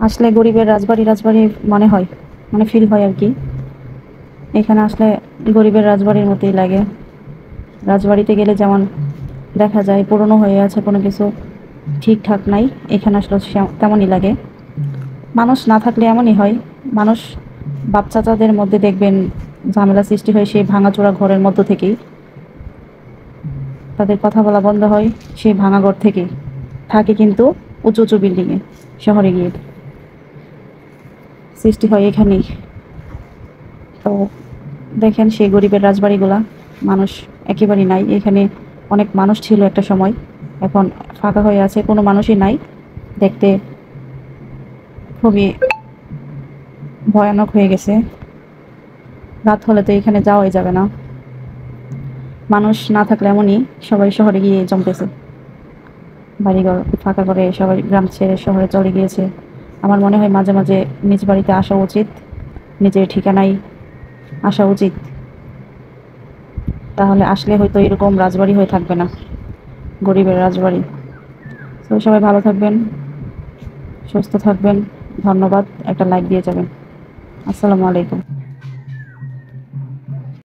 আসলে গরিবের রাজবাড়ি রাজবাড়ি মনে হয়, মানে ফিল হয় আর কি। এখানে আসলে গরিবের রাজবাড়ির মতোই লাগে। রাজবাড়িতে গেলে যেমন দেখা যায় পুরনো হয়ে আছে, কোনো কিছু ঠিকঠাক নাই, এখানে আসলে তেমনই লাগে। মানুষ না থাকলে এমনই হয়। মানুষ বাপ চাচাদের মধ্যে দেখবেন ঝামেলা সৃষ্টি হয় সেই ভাঙাচোরা ঘরের মধ্য থেকেই। তাদের কথা বলা বন্ধ হয় সেই ভাঙা ঘর থেকেই। থাকে কিন্তু উঁচু উঁচু বিল্ডিংয়ে, শহরে গিয়ে সৃষ্টি হয় এখানেই। তো দেখেন সেই গরিবের রাজবাড়িগুলা, মানুষ একেবারেই নাই এখানে। অনেক মানুষ ছিল একটা সময়, এখন ফাঁকা হয়ে আছে, কোনো মানুষই নাই। দেখতে খুবই ভয়ানক হয়ে গেছে। রাত হলে তো এখানে যাওয়াই যাবে না। মানুষ না থাকলে এমনই, সবাই শহরে গিয়ে জমতেছে, বাড়িঘর ফাঁকা করে সবাই গ্রাম ছেড়ে শহরে চলে গিয়েছে। আমার মনে হয় মাঝে মাঝে নিজ বাড়িতে আসা উচিত, নিজের ঠিকানায় আসা উচিত। তাহলে আসলে হয়তো এরকম রাজবাড়ি হয়ে থাকবে না, গরিবের রাজবাড়ি। তো সবাই ভালো থাকবেন, সুস্থ থাকবেন। ধন্যবাদ, একটা লাইক দিয়ে যাবেন। আসসালামু আলাইকুম।